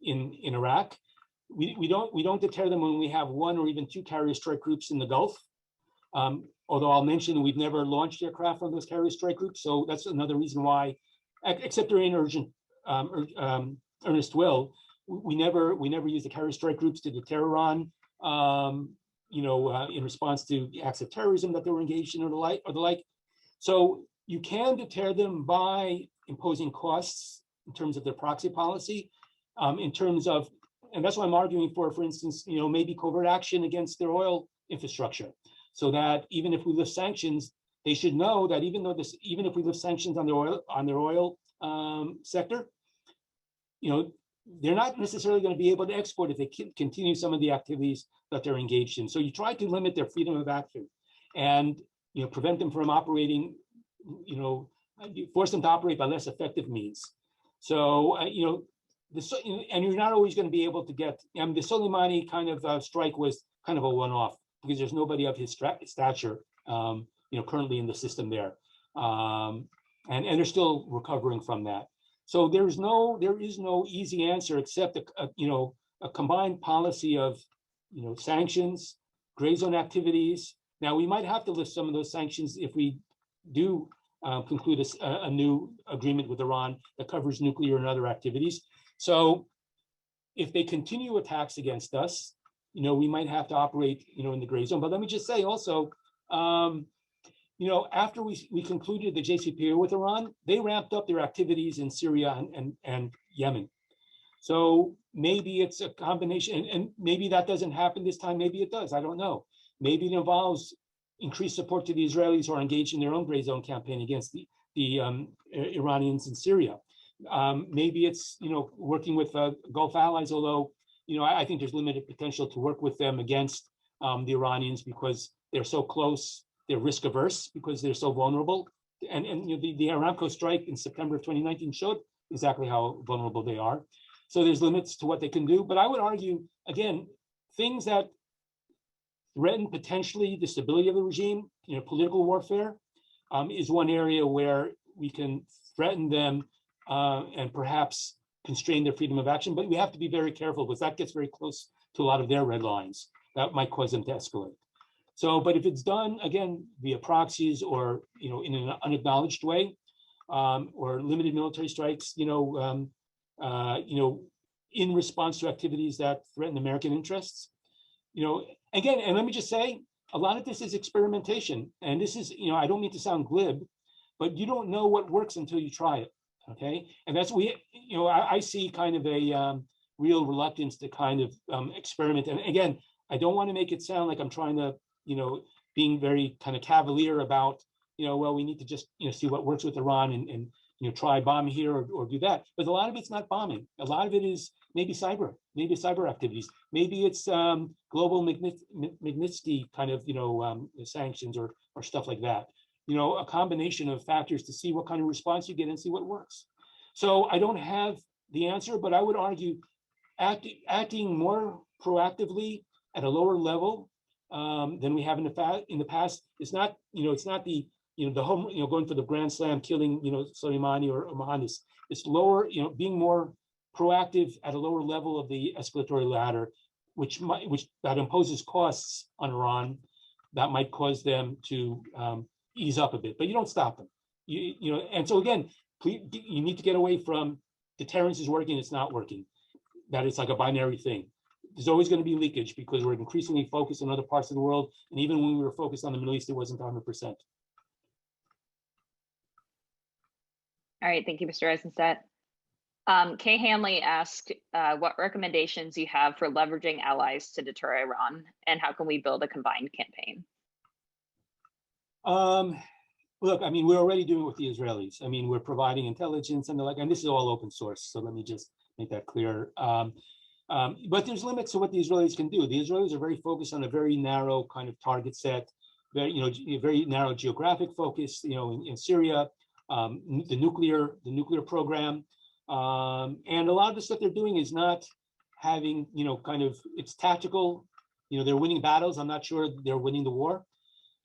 in Iraq. We don't deter them when we have one or even two carrier strike groups in the Gulf. Although I'll mention we've never launched aircraft on those carrier strike groups, so that's another reason why, except during earnest will, we never use the carrier strike groups to deter Iran, in response to the acts of terrorism that they were engaged in or the like. So you can deter them by imposing costs in terms of their proxy policy, in terms of, and that's what I'm arguing for instance, maybe covert action against their oil infrastructure. So that even if we lift sanctions, they should know that even if we lift sanctions on their oil sector, they're not necessarily going to be able to export if they continue some of the activities that they're engaged in. So you try to limit their freedom of action, and prevent them from operating, force them to operate by less effective means. So and you're not always going to be able to get. The Soleimani kind of strike was kind of a one-off, because there's nobody of his stature, currently in the system there, and they're still recovering from that. So there is no easy answer except a combined policy of sanctions, gray zone activities. Now we might have to lift some of those sanctions if we do conclude a new agreement with Iran that covers nuclear and other activities. So if they continue attacks against us, we might have to operate, in the gray zone. But let me just say also, after we concluded the JCPOA with Iran, they ramped up their activities in Syria and Yemen. So maybe it's a combination, and maybe that doesn't happen this time. Maybe it does. I don't know. Maybe it involves increased support to the Israelis who are engaged in their own gray zone campaign against the Iranians in Syria. Maybe it's working with Gulf allies, although I think there's limited potential to work with them against the Iranians because they're so close, they're risk averse because they're so vulnerable. And the Aramco strike in September of 2019 showed exactly how vulnerable they are. So there's limits to what they can do. But I would argue, again, things that threaten potentially the stability of the regime, political warfare, is one area where we can threaten them and perhaps constrain their freedom of action. But we have to be very careful because that gets very close to a lot of their red lines. That might cause them to escalate. So, but if it's done, again, via proxies or, in an unacknowledged way, or limited military strikes, in response to activities that threaten American interests, again, and let me just say, a lot of this is experimentation. And this is, I don't mean to sound glib, but you don't know what works until you try it. Okay. And that's, I see kind of a real reluctance to kind of experiment. And again, I don't want to make it sound like I'm trying to, being very kind of cavalier about, well, we need to just, see what works with Iran and try bombing here or do that. But a lot of it's not bombing. A lot of it is maybe cyber activities. Maybe it's global Magnitsky kind of, sanctions or stuff like that. A combination of factors to see what kind of response you get and see what works. So I don't have the answer, but I would argue acting more proactively at a lower level than we have in the past. It's not, it's not the, the home, going for the grand slam, killing, Soleimani or Mohannis. It's lower, being more proactive at a lower level of the escalatory ladder, which that imposes costs on Iran that might cause them to ease up a bit, but you don't stop them. And so again, you need to get away from deterrence is working, it's not working. That it's like a binary thing. There's always going to be leakage because we're increasingly focused on other parts of the world. And even when we were focused on the Middle East, it wasn't 100%. All right, thank you, Mr. Eisenstadt. Kay Hanley asked what recommendations you have for leveraging allies to deter Iran, and how can we build a combined campaign? Look, I mean, we're already doing it with the Israelis. I mean, we're providing intelligence and the like, and this is all open source. So let me just make that clear. But there's limits to what the Israelis can do. The Israelis are very focused on a very narrow kind of target set, very narrow geographic focus, in Syria, the nuclear program. And a lot of the stuff they're doing is not having, it's tactical, they're winning battles. I'm not sure they're winning the war.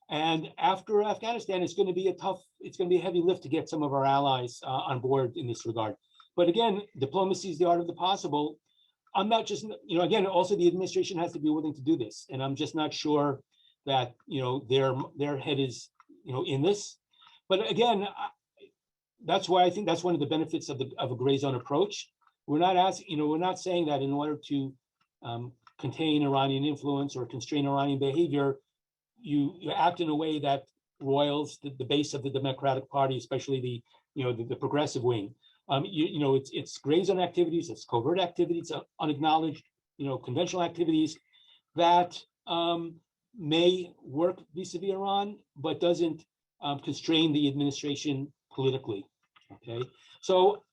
And after Afghanistan, it's going to be a heavy lift to get some of our allies on board in this regard. But again, diplomacy is the art of the possible. I'm not just, again, also the administration has to be willing to do this. And I'm just not sure that, their head is, in this. But again, that's why I think that's one of the benefits of a gray zone approach. We're not asking, we're not saying that in order to contain Iranian influence or constrain Iranian behavior, you act in a way that roils the base of the Democratic Party, especially the progressive wing. It's gray zone activities, it's covert activities, unacknowledged, conventional activities that may work vis-a-vis Iran, but doesn't constrain the administration politically. Okay, so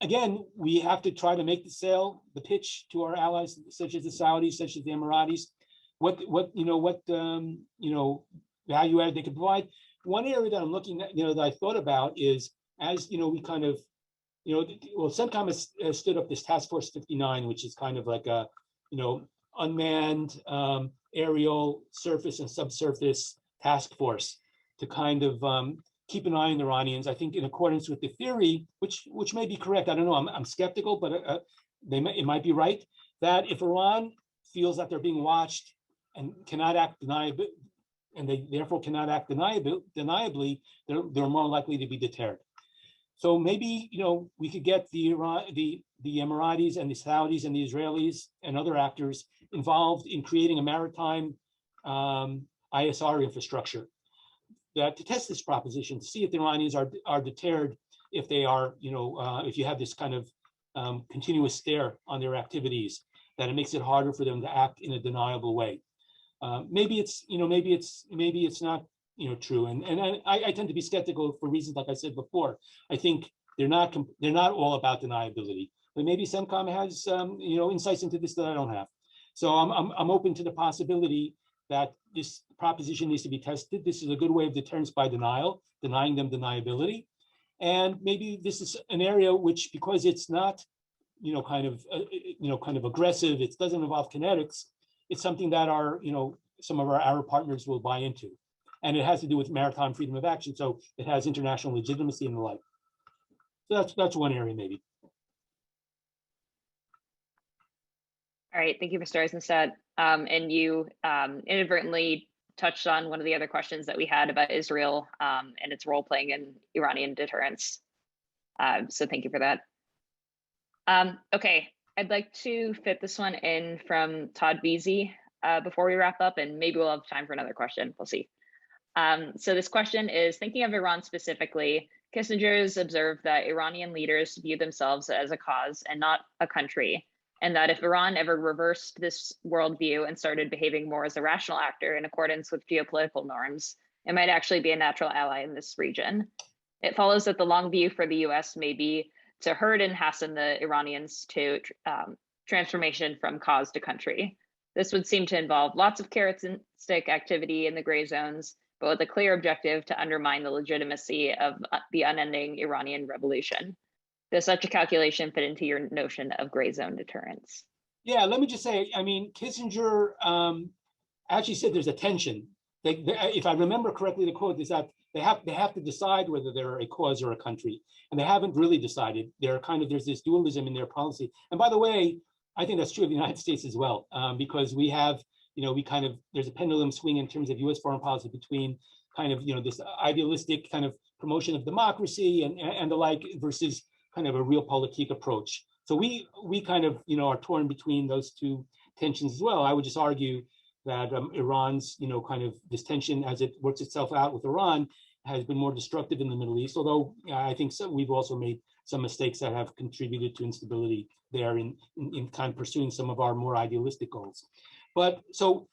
again, we have to try to make the pitch to our allies, such as the Saudis, such as the Emiratis, what value add they can provide. One area that I'm looking at, that I thought about is, as we kind of, CENTCOM has stood up this Task Force 59, which is kind of like a, unmanned aerial, surface, and subsurface task force to kind of keep an eye on the Iranians. I think in accordance with the theory, which may be correct. I don't know. I'm skeptical, but it might be right, that if Iran feels that they're being watched and cannot act deniably, and they therefore cannot act deniably, they're more likely to be deterred. So maybe we could get the Emiratis and the Saudis and the Israelis and other actors involved in creating a maritime ISR infrastructure to test this proposition, to see if the Iranians are deterred if they are, if you have this kind of continuous stare on their activities, that it makes it harder for them to act in a deniable way. Maybe it's not true, and I tend to be skeptical for reasons like I said before. I think they're not all about deniability, but maybe CENTCOM has insights into this that I don't have. So I'm open to the possibility that this proposition needs to be tested. This is a good way of deterrence by denial, denying them deniability, and maybe this is an area which, because it's not kind of aggressive, it doesn't involve kinetics, it's something that some of our Arab partners will buy into. And it has to do with maritime freedom of action, so it has international legitimacy and the like. So that's one area, maybe. All right, thank you, Mr. Eisenstadt. And you inadvertently touched on one of the other questions that we had about Israel and its role playing in Iranian deterrence. So thank you for that. Okay, I'd like to fit this one in from Todd Beasy before we wrap up, and maybe we'll have time for another question. We'll see. So this question is, thinking of Iran specifically, Kissinger has observed that Iranian leaders view themselves as a cause and not a country, and that if Iran ever reversed this worldview and started behaving more as a rational actor in accordance with geopolitical norms, it might actually be a natural ally in this region. It follows that the long view for the US may be to herd and hasten the Iranians to transformation from cause to country. This would seem to involve lots of carrots and stick activity in the gray zones, but with a clear objective to undermine the legitimacy of the unending Iranian revolution. Does such a calculation fit into your notion of gray zone deterrence? Yeah, let me just say, I mean, Kissinger actually said there's a tension. If I remember correctly, the quote is that they have to decide whether they're a cause or a country, and they haven't really decided. There's this dualism in their policy. And by the way, I think that's true of the United States as well, because we have, there's a pendulum swing in terms of U.S. foreign policy between this idealistic kind of promotion of democracy and the like versus kind of a realpolitik approach. So we kind of are torn between those two tensions as well. I would just argue that Iran's this tension as it works itself out with Iran has been more destructive in the Middle East. Although I think we've also made some mistakes that have contributed to instability there in kind of pursuing some of our more idealistic goals. But so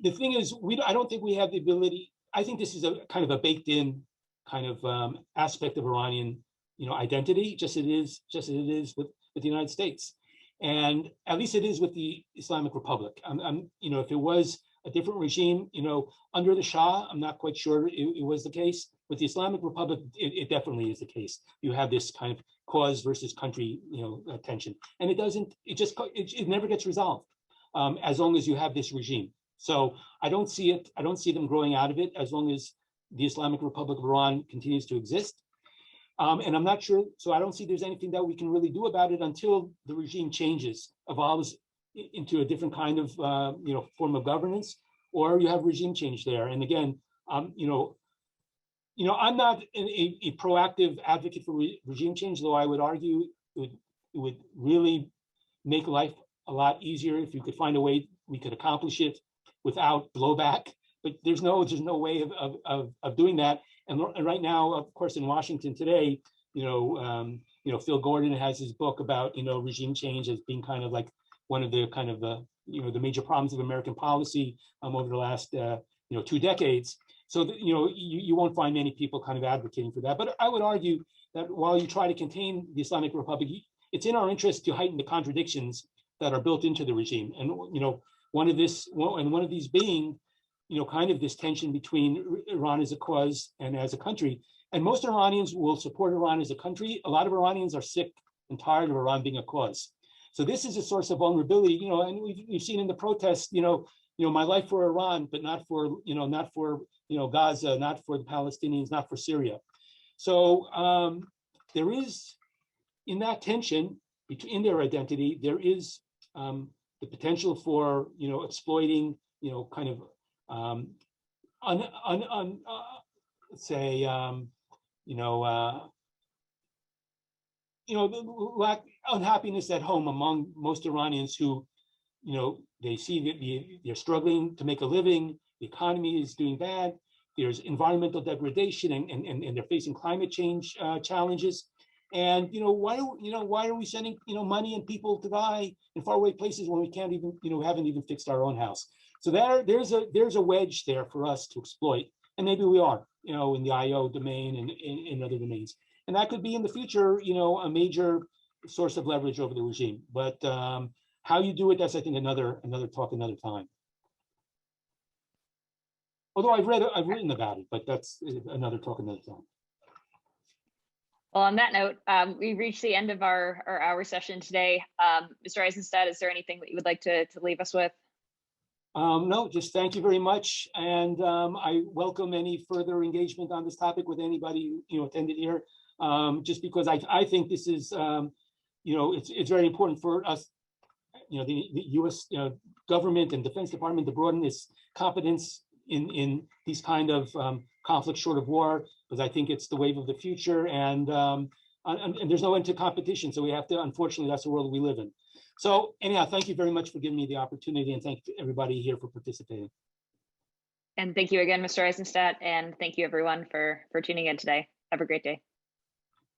the thing is, I don't think we have the ability. I think this is a kind of a baked in kind of aspect of Iranian identity, just as it is with the United States. And at least it is with the Islamic Republic. If it was a different regime, under the Shah, I'm not quite sure it was the case. With the Islamic Republic, it definitely is the case. You have this kind of cause versus country, tension, and it never gets resolved as long as you have this regime. So I don't see them growing out of it as long as the Islamic Republic of Iran continues to exist. And I'm not sure, so I don't see there's anything that we can really do about it until the regime changes, evolves into a different kind of form of governance, or you have regime change there. And again, I'm not a proactive advocate for regime change, though I would argue it would really make life a lot easier if you could find a way we could accomplish it without blowback. But there's no way of doing that. And right now, of course, in Washington today, Phil Gordon has his book about regime change as being kind of like one of the the major problems of American policy over the last 2 decades. So that, you won't find many people kind of advocating for that. But I would argue that while you try to contain the Islamic Republic, it's in our interest to heighten the contradictions that are built into the regime. And one of these being kind of this tension between Iran as a cause and as a country. And most Iranians will support Iran as a country. A lot of Iranians are sick and tired of Iran being a cause. So this is a source of vulnerability, and we've seen in the protests, my life for Iran, but not for Gaza, not for the Palestinians, not for Syria. So there is, in that tension in their identity, there is the potential for, exploiting, lack unhappiness at home among most Iranians who, they see that they're struggling to make a living, the economy is doing bad, there's environmental degradation, and they're facing climate change challenges. And why are we sending money and people to die in faraway places when we can't even haven't even fixed our own house? So there's a wedge there for us to exploit, and maybe we are in the IO domain and in other domains, and that could be in the future a major source of leverage over the regime. But how you do it, that's I think another talk another time. Although I've written about it, but that's another talk another time. Well, on that note, we've reached the end of our hour session today. Mr. Eisenstadt, is there anything that you would like to leave us with? No, just thank you very much. And I welcome any further engagement on this topic with anybody who attended here, just because I think this is, it's very important for us, the U.S. Government and Defense Department to broaden its competence in these kind of conflicts short of war, because I think it's the wave of the future, and there's no end to competition. So we have to, unfortunately, that's the world we live in. So anyhow, thank you very much for giving me the opportunity, and thank everybody here for participating. And thank you again, Mr. Eisenstadt, and thank you everyone for tuning in today. Have a great day.